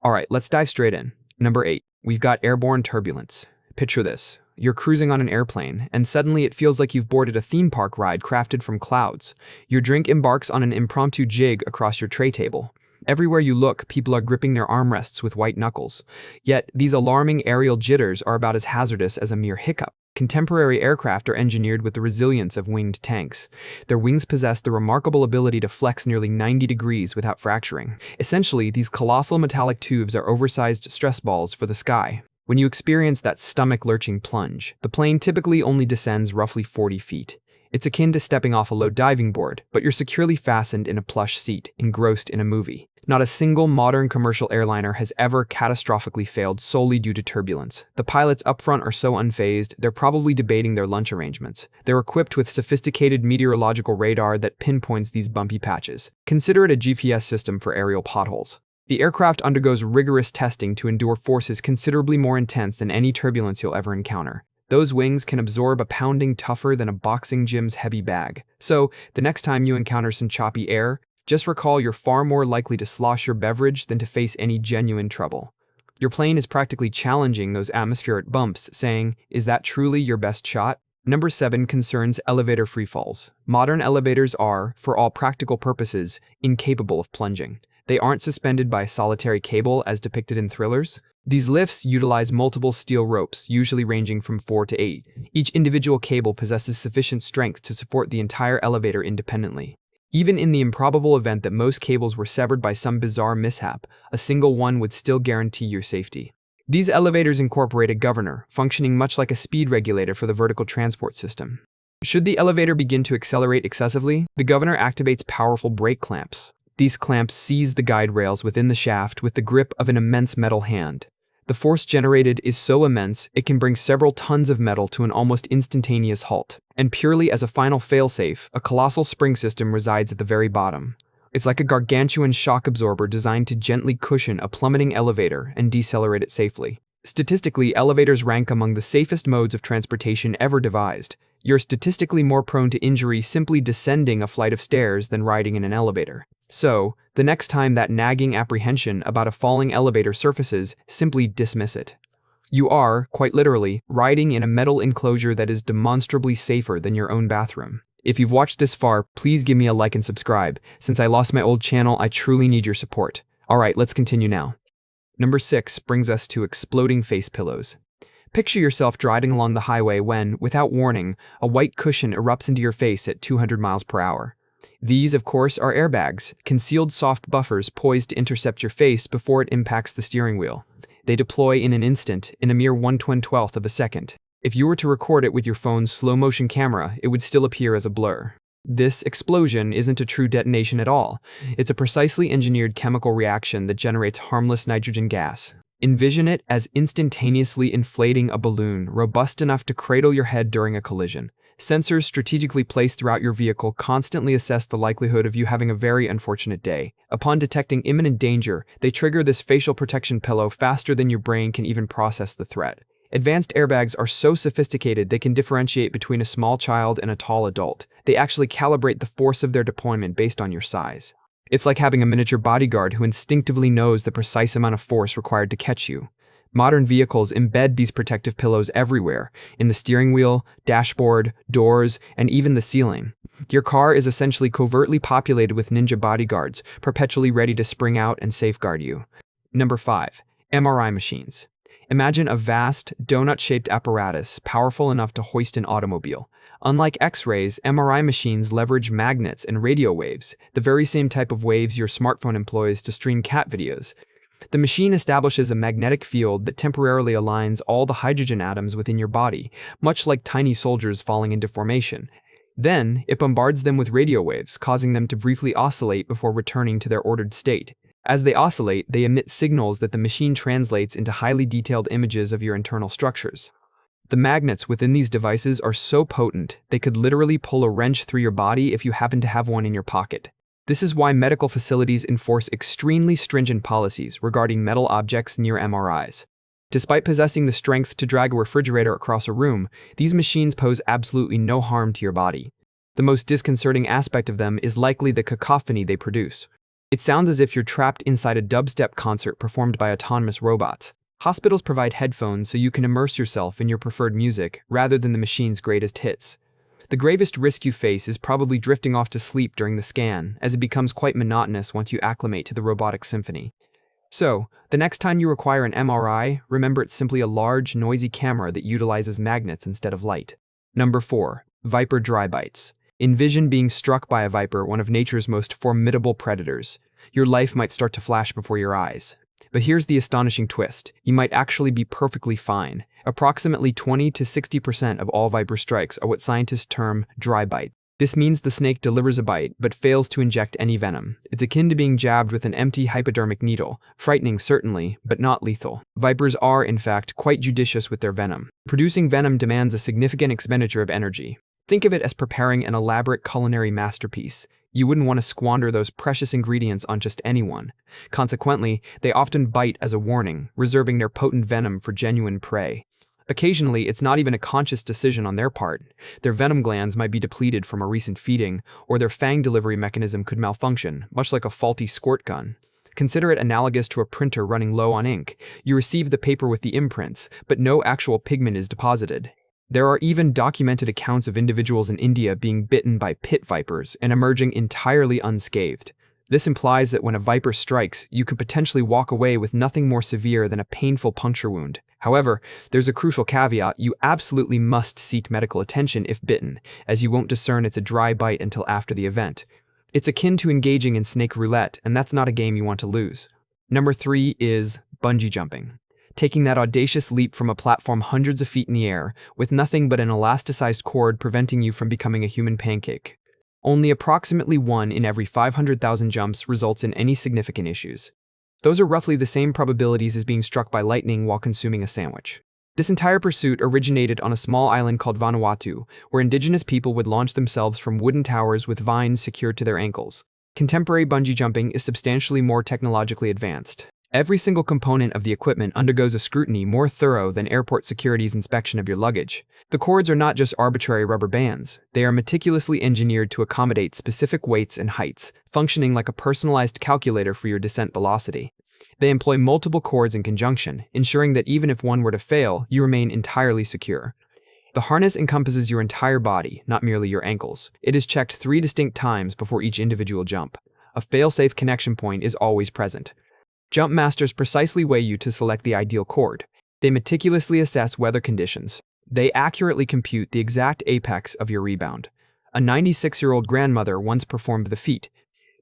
Alright, let's dive straight in. Number 8, we've got airborne turbulence. Picture this. You're cruising on an airplane, and suddenly it feels like you've boarded a theme park ride crafted from clouds. Your drink embarks on an impromptu jig across your tray table. Everywhere you look, people are gripping their armrests with white knuckles. Yet, these alarming aerial jitters are about as hazardous as a mere hiccup. Contemporary aircraft are engineered with the resilience of winged tanks. Their wings possess the remarkable ability to flex nearly 90 degrees without fracturing. Essentially, these colossal metallic tubes are oversized stress balls for the sky. When you experience that stomach-lurching plunge, the plane typically only descends roughly 40 feet. It's akin to stepping off a low diving board, but you're securely fastened in a plush seat, engrossed in a movie. Not a single modern commercial airliner has ever catastrophically failed solely due to turbulence. The pilots up front are so unfazed, they're probably debating their lunch arrangements. They're equipped with sophisticated meteorological radar that pinpoints these bumpy patches. Consider it a GPS system for aerial potholes. The aircraft undergoes rigorous testing to endure forces considerably more intense than any turbulence you'll ever encounter. Those wings can absorb a pounding tougher than a boxing gym's heavy bag. So, the next time you encounter some choppy air, just recall you're far more likely to slosh your beverage than to face any genuine trouble. Your plane is practically challenging those atmospheric bumps, saying, "Is that truly your best shot?" Number 7 concerns elevator freefalls. Modern elevators are, for all practical purposes, incapable of plunging. They aren't suspended by a solitary cable as depicted in thrillers. These lifts utilize multiple steel ropes, usually ranging from 4 to 8. Each individual cable possesses sufficient strength to support the entire elevator independently. Even in the improbable event that most cables were severed by some bizarre mishap, a single one would still guarantee your safety. These elevators incorporate a governor, functioning much like a speed regulator for the vertical transport system. Should the elevator begin to accelerate excessively, the governor activates powerful brake clamps. These clamps seize the guide rails within the shaft with the grip of an immense metal hand. The force generated is so immense, it can bring several tons of metal to an almost instantaneous halt. And purely as a final failsafe, a colossal spring system resides at the very bottom. It's like a gargantuan shock absorber designed to gently cushion a plummeting elevator and decelerate it safely. Statistically, elevators rank among the safest modes of transportation ever devised. You're statistically more prone to injury simply descending a flight of stairs than riding in an elevator. So, the next time that nagging apprehension about a falling elevator surfaces, simply dismiss it. You are, quite literally, riding in a metal enclosure that is demonstrably safer than your own bathroom. If you've watched this far, please give me a like and subscribe. Since I lost my old channel, I truly need your support. Alright, let's continue now. Number 6 brings us to exploding face pillows. Picture yourself driving along the highway when, without warning, a white cushion erupts into your face at 200 miles per hour. These, of course, are airbags, concealed soft buffers poised to intercept your face before it impacts the steering wheel. They deploy in an instant, in a mere 1/12th of a second. If you were to record it with your phone's slow-motion camera, it would still appear as a blur. This explosion isn't a true detonation at all. It's a precisely engineered chemical reaction that generates harmless nitrogen gas. Envision it as instantaneously inflating a balloon robust enough to cradle your head during a collision. Sensors strategically placed throughout your vehicle constantly assess the likelihood of you having a very unfortunate day. Upon detecting imminent danger, they trigger this facial protection pillow faster than your brain can even process the threat. Advanced airbags are so sophisticated they can differentiate between a small child and a tall adult. They actually calibrate the force of their deployment based on your size. It's like having a miniature bodyguard who instinctively knows the precise amount of force required to catch you. Modern vehicles embed these protective pillows everywhere, in the steering wheel, dashboard, doors, and even the ceiling. Your car is essentially covertly populated with ninja bodyguards, perpetually ready to spring out and safeguard you. Number 5. MRI machines. Imagine a vast, donut-shaped apparatus powerful enough to hoist an automobile. Unlike X-rays, MRI machines leverage magnets and radio waves, the very same type of waves your smartphone employs to stream cat videos. The machine establishes a magnetic field that temporarily aligns all the hydrogen atoms within your body, much like tiny soldiers falling into formation. Then, it bombards them with radio waves, causing them to briefly oscillate before returning to their ordered state. As they oscillate, they emit signals that the machine translates into highly detailed images of your internal structures. The magnets within these devices are so potent, they could literally pull a wrench through your body if you happen to have one in your pocket. This is why medical facilities enforce extremely stringent policies regarding metal objects near MRIs. Despite possessing the strength to drag a refrigerator across a room, these machines pose absolutely no harm to your body. The most disconcerting aspect of them is likely the cacophony they produce. It sounds as if you're trapped inside a dubstep concert performed by autonomous robots. Hospitals provide headphones so you can immerse yourself in your preferred music rather than the machine's greatest hits. The gravest risk you face is probably drifting off to sleep during the scan, as it becomes quite monotonous once you acclimate to the robotic symphony. So, the next time you require an MRI, remember it's simply a large, noisy camera that utilizes magnets instead of light. Number 4. Viper dry bites. Envision being struck by a viper, one of nature's most formidable predators. Your life might start to flash before your eyes. But here's the astonishing twist. You might actually be perfectly fine. Approximately 20 to 60% of all viper strikes are what scientists term dry bite. This means the snake delivers a bite, but fails to inject any venom. It's akin to being jabbed with an empty hypodermic needle. Frightening, certainly, but not lethal. Vipers are, in fact, quite judicious with their venom. Producing venom demands a significant expenditure of energy. Think of it as preparing an elaborate culinary masterpiece. You wouldn't want to squander those precious ingredients on just anyone. Consequently, they often bite as a warning, reserving their potent venom for genuine prey. Occasionally, it's not even a conscious decision on their part. Their venom glands might be depleted from a recent feeding, or their fang delivery mechanism could malfunction, much like a faulty squirt gun. Consider it analogous to a printer running low on ink. You receive the paper with the imprints, but no actual pigment is deposited. There are even documented accounts of individuals in India being bitten by pit vipers and emerging entirely unscathed. This implies that when a viper strikes, you could potentially walk away with nothing more severe than a painful puncture wound. However, there's a crucial caveat: you absolutely must seek medical attention if bitten, as you won't discern it's a dry bite until after the event. It's akin to engaging in snake roulette, and that's not a game you want to lose. Number 3 is bungee jumping. Taking that audacious leap from a platform hundreds of feet in the air, with nothing but an elasticized cord preventing you from becoming a human pancake. Only approximately 1 in every 500,000 jumps results in any significant issues. Those are roughly the same probabilities as being struck by lightning while consuming a sandwich. This entire pursuit originated on a small island called Vanuatu, where indigenous people would launch themselves from wooden towers with vines secured to their ankles. Contemporary bungee jumping is substantially more technologically advanced. Every single component of the equipment undergoes a scrutiny more thorough than airport security's inspection of your luggage. The cords are not just arbitrary rubber bands. They are meticulously engineered to accommodate specific weights and heights, functioning like a personalized calculator for your descent velocity. They employ multiple cords in conjunction, ensuring that even if one were to fail, you remain entirely secure. The harness encompasses your entire body, not merely your ankles. It is checked 3 distinct times before each individual jump. A fail-safe connection point is always present. Jump masters precisely weigh you to select the ideal cord. They meticulously assess weather conditions. They accurately compute the exact apex of your rebound. A 96-year-old grandmother once performed the feat.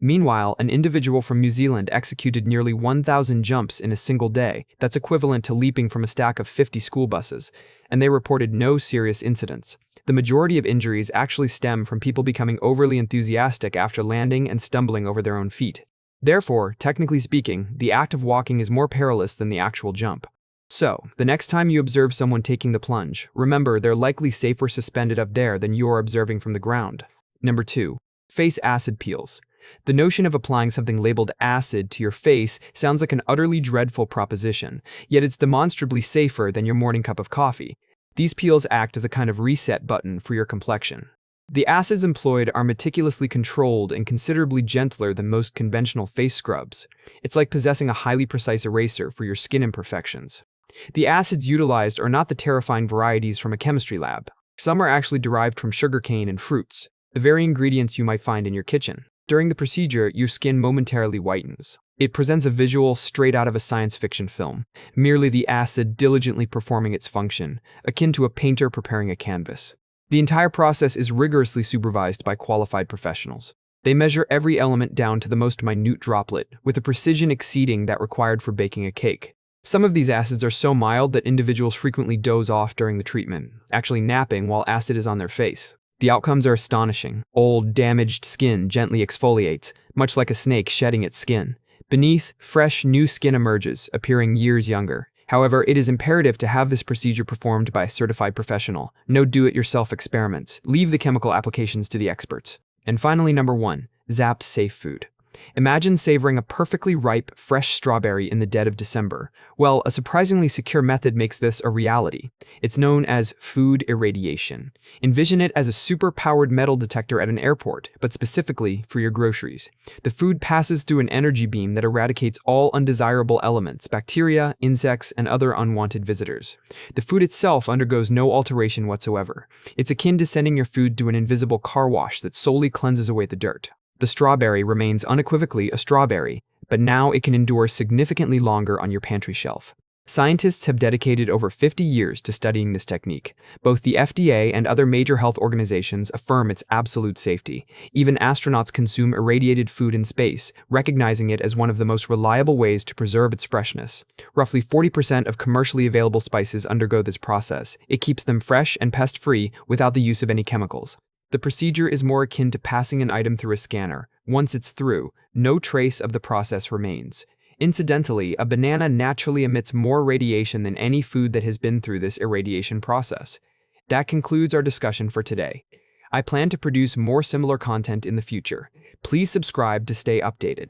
Meanwhile, an individual from New Zealand executed nearly 1,000 jumps in a single day. That's equivalent to leaping from a stack of 50 school buses. And they reported no serious incidents. The majority of injuries actually stem from people becoming overly enthusiastic after landing and stumbling over their own feet. Therefore, technically speaking, the act of walking is more perilous than the actual jump. So, the next time you observe someone taking the plunge, remember they're likely safer suspended up there than you are observing from the ground. Number 2. Face acid peels. The notion of applying something labeled acid to your face sounds like an utterly dreadful proposition, yet it's demonstrably safer than your morning cup of coffee. These peels act as a kind of reset button for your complexion. The acids employed are meticulously controlled and considerably gentler than most conventional face scrubs. It's like possessing a highly precise eraser for your skin imperfections. The acids utilized are not the terrifying varieties from a chemistry lab. Some are actually derived from sugarcane and fruits, the very ingredients you might find in your kitchen. During the procedure, your skin momentarily whitens. It presents a visual straight out of a science fiction film, merely the acid diligently performing its function, akin to a painter preparing a canvas. The entire process is rigorously supervised by qualified professionals. They measure every element down to the most minute droplet, with a precision exceeding that required for baking a cake. Some of these acids are so mild that individuals frequently doze off during the treatment, actually napping while acid is on their face. The outcomes are astonishing. Old, damaged skin gently exfoliates, much like a snake shedding its skin. Beneath, fresh, new skin emerges, appearing years younger. However, it is imperative to have this procedure performed by a certified professional. No do-it-yourself experiments. Leave the chemical applications to the experts. And finally, number 1, zapped safe food. Imagine savoring a perfectly ripe, fresh strawberry in the dead of December. Well, a surprisingly secure method makes this a reality. It's known as food irradiation. Envision it as a super-powered metal detector at an airport, but specifically for your groceries. The food passes through an energy beam that eradicates all undesirable elements, bacteria, insects, and other unwanted visitors. The food itself undergoes no alteration whatsoever. It's akin to sending your food to an invisible car wash that solely cleanses away the dirt. The strawberry remains unequivocally a strawberry, but now it can endure significantly longer on your pantry shelf. Scientists have dedicated over 50 years to studying this technique. Both the FDA and other major health organizations affirm its absolute safety. Even astronauts consume irradiated food in space, recognizing it as one of the most reliable ways to preserve its freshness. Roughly 40% of commercially available spices undergo this process. It keeps them fresh and pest-free without the use of any chemicals. The procedure is more akin to passing an item through a scanner. Once it's through, no trace of the process remains. Incidentally, a banana naturally emits more radiation than any food that has been through this irradiation process. That concludes our discussion for today. I plan to produce more similar content in the future. Please subscribe to stay updated.